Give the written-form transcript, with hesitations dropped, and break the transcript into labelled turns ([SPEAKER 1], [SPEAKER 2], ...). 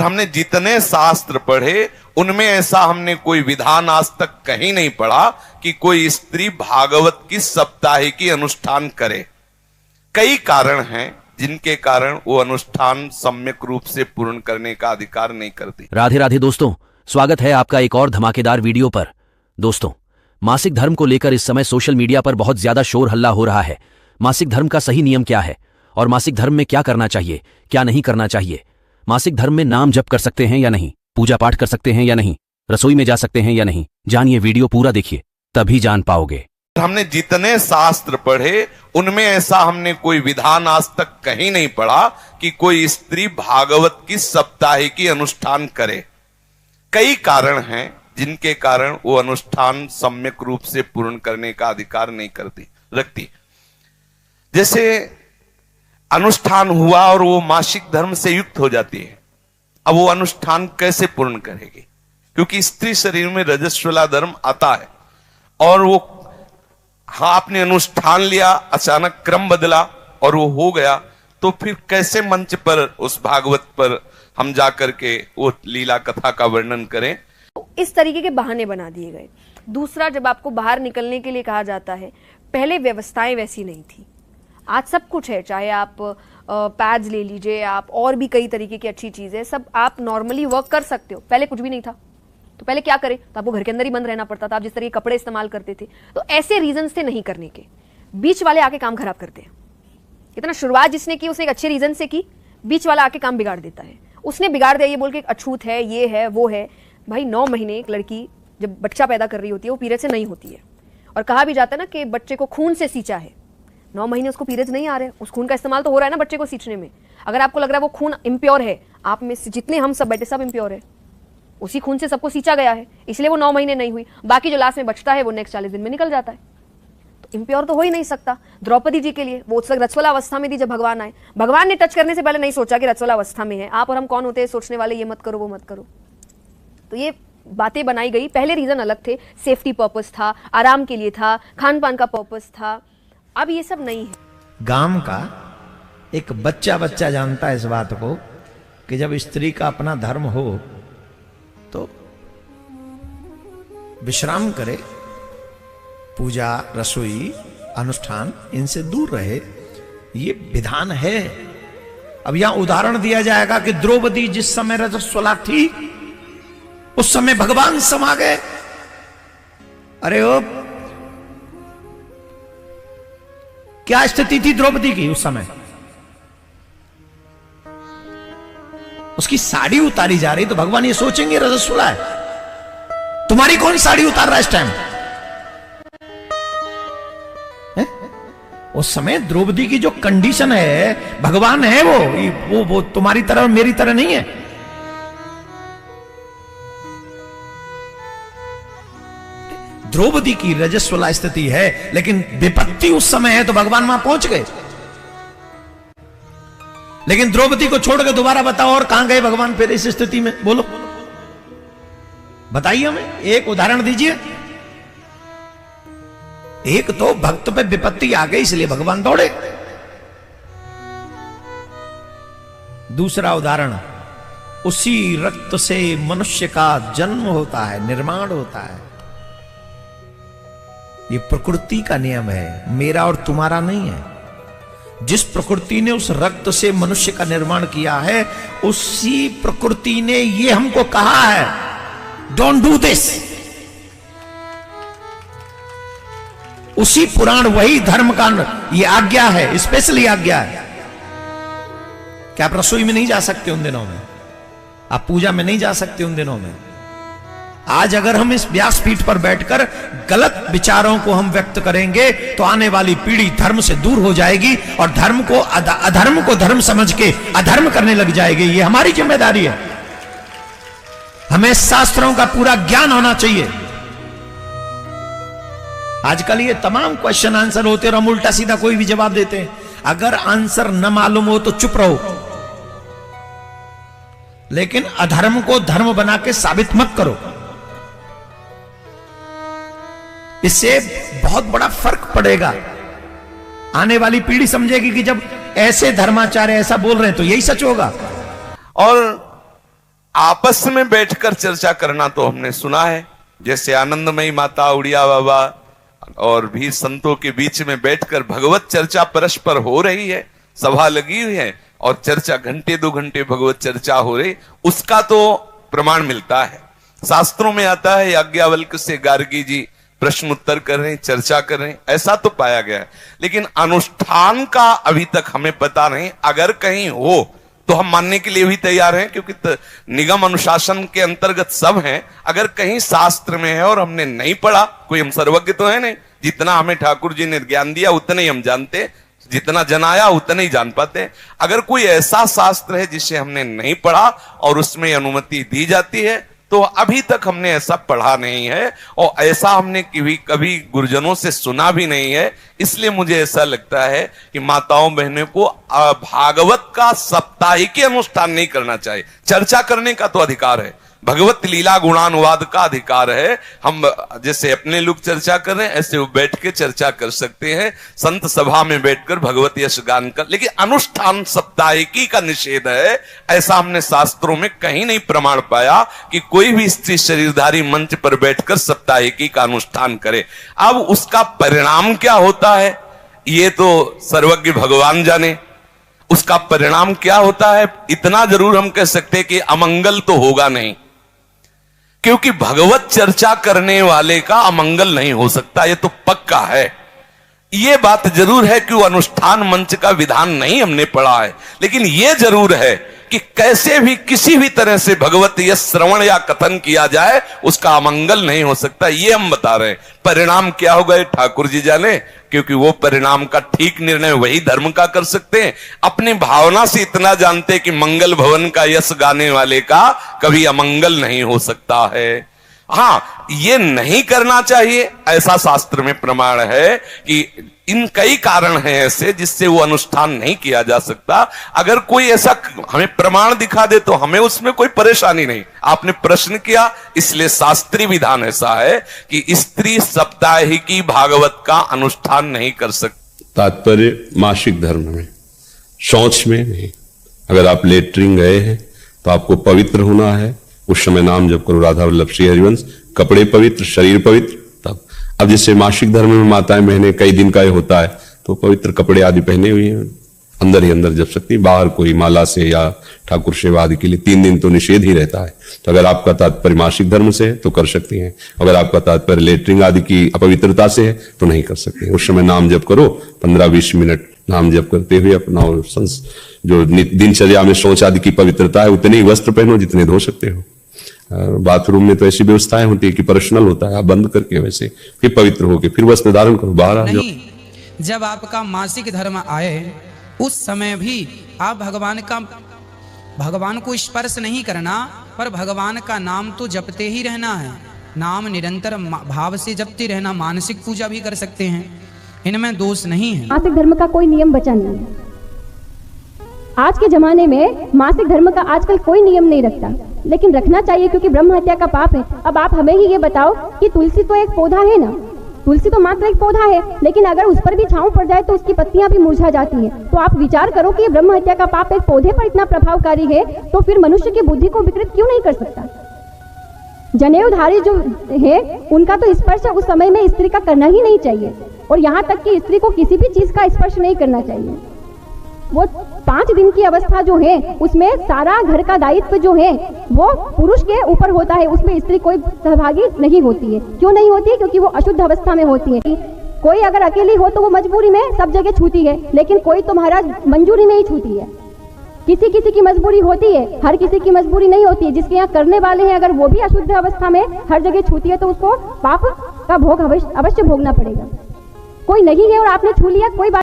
[SPEAKER 1] हमने जितने शास्त्र पढ़े उनमें ऐसा हमने कोई विधान आज तक कहीं नहीं पढ़ा कि कोई स्त्री भागवत की साप्ताहिकी अनुष्ठान करे। कई कारण हैं जिनके कारण वो अनुष्ठान सम्यक रूप से पूर्ण करने का अधिकार नहीं करती।
[SPEAKER 2] राधे राधे दोस्तों, स्वागत है आपका एक और धमाकेदार वीडियो पर। दोस्तों, मासिक धर्म को लेकर इस समय सोशल मीडिया पर बहुत ज्यादा शोर हल्ला हो रहा है। मासिक धर्म का सही नियम क्या है और मासिक धर्म में क्या करना चाहिए, क्या नहीं करना चाहिए। मासिक धर्म में नाम जप कर सकते हैं या नहीं, पूजा पाठ कर सकते हैं या नहीं, रसोई में जा सकते हैं या नहीं। जानिए, वीडियो पूरा देखिए, तभी जान पाओगे।
[SPEAKER 1] हमने जितने शास्त्र पढ़े उनमें ऐसा हमने कोई विधान आज तक कहीं नहीं पढ़ा कि कोई स्त्री भागवत की साप्ताहिकी अनुष्ठान करे। कई कारण हैं जिनके कारण वो अनुष्ठान सम्यक रूप से पूर्ण करने का अधिकार नहीं रखती। जैसे अनुष्ठान हुआ और वो मासिक धर्म से युक्त हो जाती है, अब वो अनुष्ठान कैसे पूर्ण करेगी? क्योंकि स्त्री शरीर में रजस्वला धर्म आता है और वो आपने अनुष्ठान लिया, अचानक क्रम बदला और वो हो गया, तो फिर कैसे मंच पर उस भागवत पर हम जाकर के वो लीला कथा का वर्णन करें?
[SPEAKER 3] इस तरीके के बहाने बना दिए गए। दूसरा, जब आपको बाहर निकलने के लिए कहा जाता है, पहले व्यवस्थाएं वैसी नहीं थी। आज सब कुछ है, चाहे आप पैड्स ले लीजिए, आप और भी कई तरीके की अच्छी चीजें, सब आप नॉर्मली वर्क कर सकते हो। पहले कुछ भी नहीं था, तो पहले क्या करें? तो आपको घर के अंदर ही बंद रहना पड़ता था। आप जिस तरह के कपड़े इस्तेमाल करते थे, तो ऐसे रीजंस थे नहीं करने के। बीच वाले आके काम खराब करते हैं। इतना शुरुआत जिसने की उसने एक अच्छे रीजन से की, बीच वाला आके काम बिगाड़ देता है। उसने बिगाड़ दिया ये बोल के अछूत है, ये है, वो है। भाई 9 महीने एक लड़की जब बच्चा पैदा कर रही होती है, वो पीरियड से नहीं होती है। और कहा भी जाता है ना कि बच्चे को खून से सींचा है। 9 महीने उसको पीरियड्स नहीं आ रहे, उस खून का इस्तेमाल तो हो रहा है ना बच्चे को सींचने में। अगर आपको लग रहा है वो खून इम्प्योर है, आप में से जितने हम सब बैठे सब इम्प्योर है, उसी खून से सबको सींचा गया है, इसलिए वो 9 महीने नहीं हुई। बाकी जो लास्ट में बचता है वो नेक्स्ट 40 दिन में निकल जाता है, तो इम्प्योर तो हो ही नहीं सकता। द्रौपदी जी के लिए वो उस वक्त रजस्वला अवस्था में थी जब भगवान आए। भगवान ने टच करने से पहले नहीं सोचा कि रजस्वला अवस्था में है। आप और हम कौन होते हैं सोचने वाले, ये मत करो वो मत करो। तो ये बातें बनाई गई। पहले रीजन अलग थे, सेफ्टी पर्पस था, आराम के लिए था, खान पान का पर्पस था। अब ये सब नहीं है।
[SPEAKER 4] गांव का एक बच्चा जानता है इस बात को कि जब स्त्री का अपना धर्म हो तो विश्राम करे, पूजा, रसोई, अनुष्ठान इनसे दूर रहे। ये विधान है। अब यहां उदाहरण दिया जाएगा कि द्रौपदी जिस समय रजस्वला थी उस समय भगवान समा गए। अरे ओ, क्या स्थिति थी द्रौपदी की उस समय? उसकी साड़ी उतारी जा रही तो भगवान ये सोचेंगे रजस्वला है, तुम्हारी कौन साड़ी उतार रहा है इस टाइम? उस समय द्रौपदी की जो कंडीशन है, भगवान है वो तुम्हारी तरह मेरी तरह नहीं है। द्रौपदी की रजस्वला स्थिति है, लेकिन विपत्ति उस समय है तो भगवान वहां पहुंच गए। लेकिन द्रौपदी को छोड़ के दोबारा बताओ और कहां गए भगवान फिर इस स्थिति में? बोलो, बताइए हमें, एक उदाहरण दीजिए। एक तो भक्त पे विपत्ति आ गई इसलिए भगवान दौड़े। दूसरा उदाहरण, उसी रक्त से मनुष्य का जन्म होता है, निर्माण होता है। ये प्रकृति का नियम है, मेरा और तुम्हारा नहीं है। जिस प्रकृति ने उस रक्त से मनुष्य का निर्माण किया है, उसी प्रकृति ने ये हमको कहा है, डोंट डू दिस। उसी पुराण, वही धर्म का ये आज्ञा है, स्पेशली आज्ञा है कि आप रसोई में नहीं जा सकते उन दिनों में, आप पूजा में नहीं जा सकते उन दिनों में। आज अगर हम इस व्यासपीठ पर बैठकर गलत विचारों को हम व्यक्त करेंगे तो आने वाली पीढ़ी धर्म से दूर हो जाएगी और धर्म को अधर्म को धर्म समझ के अधर्म करने लग जाएगी। ये हमारी जिम्मेदारी है। हमें शास्त्रों का पूरा ज्ञान होना चाहिए। आजकल ये तमाम क्वेश्चन आंसर होते और हम उल्टा सीधा कोई भी जवाब देते हैं। अगर आंसर न मालूम हो तो चुप रहो, लेकिन अधर्म को धर्म बना के साबित मत करो। इससे बहुत बड़ा फर्क पड़ेगा। आने वाली पीढ़ी समझेगी कि जब ऐसे धर्माचार्य ऐसा बोल रहे हैं तो यही सच होगा।
[SPEAKER 1] और आपस में बैठकर चर्चा करना तो हमने सुना है, जैसे आनंदमयी माता, उड़िया बाबा और भी संतों के बीच में बैठकर भगवत चर्चा परस्पर हो रही है, सभा लगी हुई है और चर्चा घंटे 2 घंटे भगवत चर्चा हो रही, उसका तो प्रमाण मिलता है। शास्त्रों में आता है याज्ञवल्क्य से गार्गी जी प्रश्न उत्तर कर रहे हैं, चर्चा कर रहे हैं, ऐसा तो पाया गया है। लेकिन अनुष्ठान का अभी तक हमें पता नहीं। अगर कहीं हो तो हम मानने के लिए भी तैयार हैं, क्योंकि निगम अनुशासन के अंतर्गत सब हैं। अगर कहीं शास्त्र में है और हमने नहीं पढ़ा, कोई हम सर्वज्ञ तो है नहीं, जितना हमें ठाकुर जी ने ज्ञान दिया उतने ही हम जानते, जितना जनाया उतने ही जान पाते। अगर कोई ऐसा शास्त्र है जिसे हमने नहीं पढ़ा और उसमें अनुमति दी जाती है, तो अभी तक हमने ऐसा पढ़ा नहीं है और ऐसा हमने कभी गुरुजनों से सुना भी नहीं है। इसलिए मुझे ऐसा लगता है कि माताओं बहनों को भागवत का साप्ताहिक अनुष्ठान नहीं करना चाहिए। चर्चा करने का तो अधिकार है, भगवत लीला गुणानुवाद का अधिकार है। हम जैसे अपने लोग चर्चा कर रहे हैं, ऐसे वो बैठ के चर्चा कर सकते हैं, संत सभा में बैठकर भगवत यश गान कर। लेकिन अनुष्ठान साप्ताहिकी का निषेध है, ऐसा हमने शास्त्रों में कहीं नहीं प्रमाण पाया कि कोई भी स्त्री शरीरधारी मंच पर बैठकर साप्ताहिकी का अनुष्ठान करे। अब उसका परिणाम क्या होता है ये तो सर्वज्ञ भगवान जाने। उसका परिणाम क्या होता है इतना जरूर हम कह सकते हैं कि अमंगल तो होगा नहीं, क्योंकि भगवत चर्चा करने वाले का अमंगल नहीं हो सकता, ये तो पक्का है। ये बात जरूर है कि वो अनुष्ठान मंच का विधान नहीं हमने पढ़ा है, लेकिन ये जरूर है कि कैसे भी किसी भी तरह से भगवत यश श्रवण या कथन किया जाए उसका अमंगल नहीं हो सकता, ये हम बता रहे हैं। परिणाम क्या होगा ये ठाकुर जी जाने, क्योंकि वो परिणाम का ठीक निर्णय वही धर्म का कर सकते हैं। अपनी भावना से इतना जानते कि मंगल भवन का यश गाने वाले का कभी अमंगल नहीं हो सकता है। हाँ, ये नहीं करना चाहिए ऐसा शास्त्र में प्रमाण है कि इन कई कारण हैं ऐसे जिससे वो अनुष्ठान नहीं किया जा सकता। अगर कोई ऐसा हमें प्रमाण दिखा दे तो हमें उसमें कोई परेशानी नहीं। आपने प्रश्न किया, इसलिए शास्त्रीय विधान ऐसा है कि स्त्री साप्ताहिकी भागवत का अनुष्ठान नहीं कर सकती।
[SPEAKER 5] तात्पर्य मासिक धर्म में, शौच में नहीं। अगर आप लेटरिन गए हैं तो आपको पवित्र होना है, उस समय नाम जप करो राधा वल्लभ श्री हरिवंश। कपड़े पवित्र, शरीर पवित्र, तब। अब जैसे मासिक धर्म में माताएं बहनें कई दिन का होता है तो पवित्र कपड़े आदि पहने हुए हैं, अंदर ही अंदर जप सकती, बाहर कोई माला से या ठाकुर सेवा आदि के लिए 3 दिन तो निषेध ही रहता है। तो अगर आपका तात्पर्य मासिक धर्म से है तो कर सकती हैं, अगर आपका तात्पर्य लेटरिन आदि की अपवित्रता से है तो नहीं कर सकते। उस समय नाम जप करो, 15-20 मिनट नाम जप करते हुए अपना जो दिनचर्या में शौच आदि की पवित्रता है उतने ही वस्त्र पहनो जितने धो सकते हो। बाथरूम में तो ऐसी व्यवस्थाएं होती है कि पर्सनल होता है, आप बंद करके वैसे फिर पवित्र होके फिर वस्त्र धारण करो, बाहर आ जाओ।
[SPEAKER 6] जब आपका मासिक धर्म आए उस समय भी आप भगवान को स्पर्श नहीं करना, पर भगवान का नाम तो जपते ही रहना है। नाम निरंतर भाव से जपते रहना, मानसिक पूजा भी कर सकते हैं, इनमें दोष नहीं है।
[SPEAKER 7] मासिक धर्म का कोई नियम बचा नहीं है। आज के जमाने में मासिक धर्म का आजकल कोई नियम नहीं रखता, लेकिन रखना चाहिए क्योंकि ब्रह्म हत्या का पाप है। अब आप हमें ही ये बताओ कि तुलसी तो एक पौधा है ना, तुलसी तो मात्र एक पौधा है, लेकिन अगर उस पर भी छांव पड़ जाए तो उसकी पत्तियां भी मुरझा जाती हैं। तो आप विचार करो कि ब्रह्म हत्या का पाप एक पौधे पर इतना प्रभावकारी है, तो फिर मनुष्य की बुद्धि को विकृत क्यों नहीं कर सकता। जनेऊधारी जो है उनका तो स्पर्श उस समय में स्त्री का करना ही नहीं चाहिए, और यहाँ तक कि स्त्री को किसी भी चीज का स्पर्श नहीं करना चाहिए। वो 5 दिन की अवस्था जो है उसमें सारा घर का दायित्व जो है वो पुरुष के ऊपर होता है, उसमें स्त्री कोई सहभागी नहीं होती है। क्यों नहीं होती है? क्योंकि वो अशुद्ध अवस्था में होती है। कोई अगर अकेली हो तो वो मजबूरी में सब जगह छूती है, लेकिन कोई तो महाराज मंजूरी में ही छूती है। किसी किसी की मजबूरी होती है, हर किसी की मजबूरी नहीं होती है। जिसके यहाँ करने वाले हैं अगर वो भी अशुद्ध अवस्था में हर जगह छूती है तो उसको पाप का भोग अवश्य भोगना पड़ेगा। कोई नहीं है और आपने छू लिया, कोई बात